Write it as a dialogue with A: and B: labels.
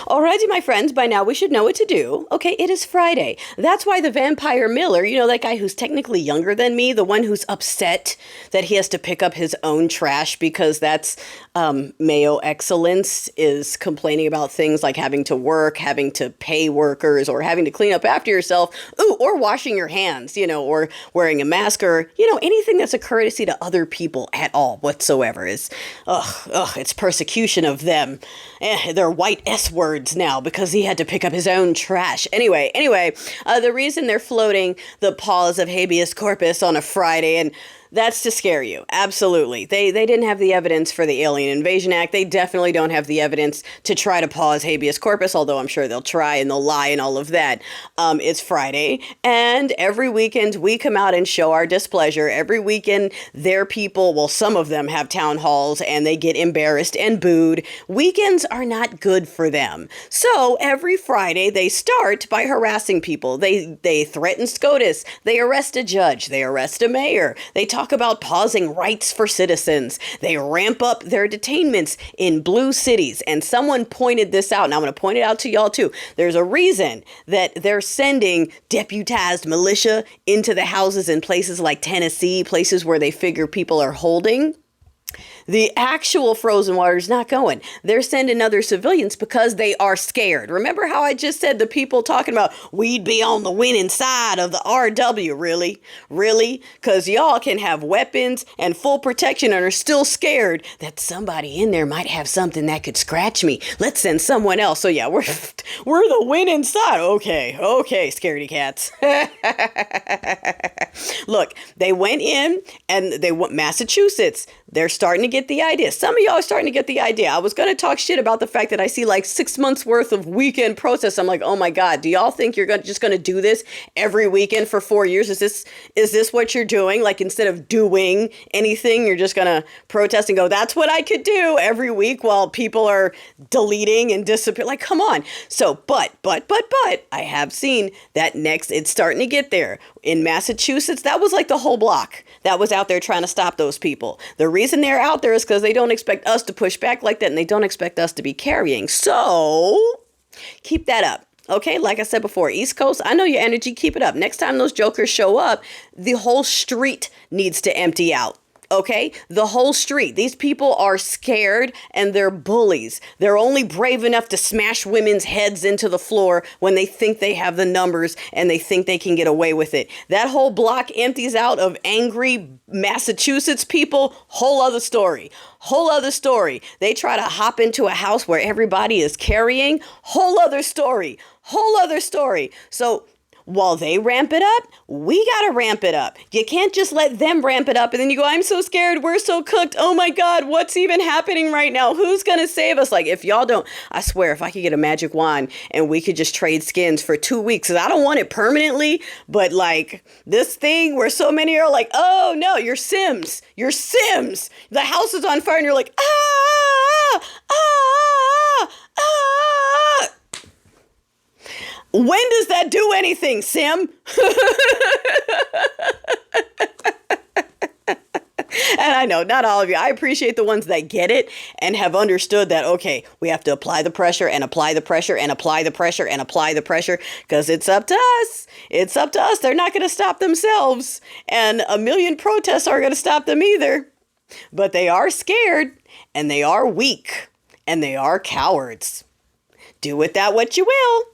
A: Alrighty, my friends, by now we should know what to do. Okay, it is Friday. That's why the vampire Miller, that guy who's technically younger than me, the one who's upset that he has to pick up his own trash because that's Mayo excellence, is complaining about things like having to work, having to pay workers, or having to clean up after yourself, or washing your hands, or wearing a mask, or, anything that's a courtesy to other people at all whatsoever is, it's persecution of them. They're white S words now because he had to pick up his own trash. Anyway, the reason they're floating the pause of habeas corpus on a Friday, and that's to scare you. Absolutely. They didn't have the evidence for the Alien Invasion Act. They definitely don't have the evidence to try to pause habeas corpus, although I'm sure they'll try and they'll lie and all of that. It's Friday, and every weekend we come out and show our displeasure. Every weekend their people, well, some of them have town halls and they get embarrassed and booed. Weekends are not good for them. So every Friday they start by harassing people. They threaten SCOTUS. They arrest a judge. They arrest a mayor. They talk about pausing rights for citizens. They ramp up their detainments in blue cities. And someone pointed this out, and I'm going to point it out to y'all too. There's a reason that they're sending deputized militia into the houses in places like Tennessee, places where they figure people are holding. The actual frozen water is not going. They're sending other civilians because they are scared. Remember how I just said the people talking about we'd be on the winning side of the RW? Really? Really? Because y'all can have weapons and full protection and are still scared that somebody in there might have something that could scratch me. Let's send someone else. So yeah, we're the winning side. Okay, scaredy cats. Look, they went in and they went Massachusetts. They're starting to get the idea. Some of y'all are starting to get the idea. I was going to talk shit about the fact that I see like 6 months worth of weekend protests. I'm like, oh my God, do y'all think you're just going to do this every weekend for 4 years? Is this what you're doing? Like, instead of doing anything, you're just going to protest and go, that's what I could do every week while people are deleting and disappear. Like, come on. So, but I have seen that next, it's starting to get there. In Massachusetts, that was like the whole block that was out there trying to stop those people. The reason they're out there is because they don't expect us to push back like that, and they don't expect us to be carrying. So keep that up. Okay, like I said before, East Coast, I know your energy. Keep it up. Next time those jokers show up, the whole street needs to empty out. Okay, the whole street. These people are scared and they're bullies. They're only brave enough to smash women's heads into the floor when they think they have the numbers and they think they can get away with it. That whole block empties out of angry Massachusetts people. Whole other story. They try to hop into a house where everybody is carrying. Whole other story. So while they ramp it up, we got to ramp it up. You can't just let them ramp it up and then you go, I'm so scared, we're so cooked. Oh my God, what's even happening right now? Who's going to save us? Like, if y'all don't, I swear, if I could get a magic wand and we could just trade skins for 2 weeks, because I don't want it permanently, but like this thing where so many are like, oh no, you're Sims. The house is on fire and you're like, when does that do anything, Sim? And I know, not all of you. I appreciate the ones that get it and have understood that, okay, we have to apply the pressure and apply the pressure and apply the pressure and apply the pressure because it's up to us. They're not going to stop themselves. And a million protests aren't going to stop them either. But they are scared and they are weak and they are cowards. Do with that what you will.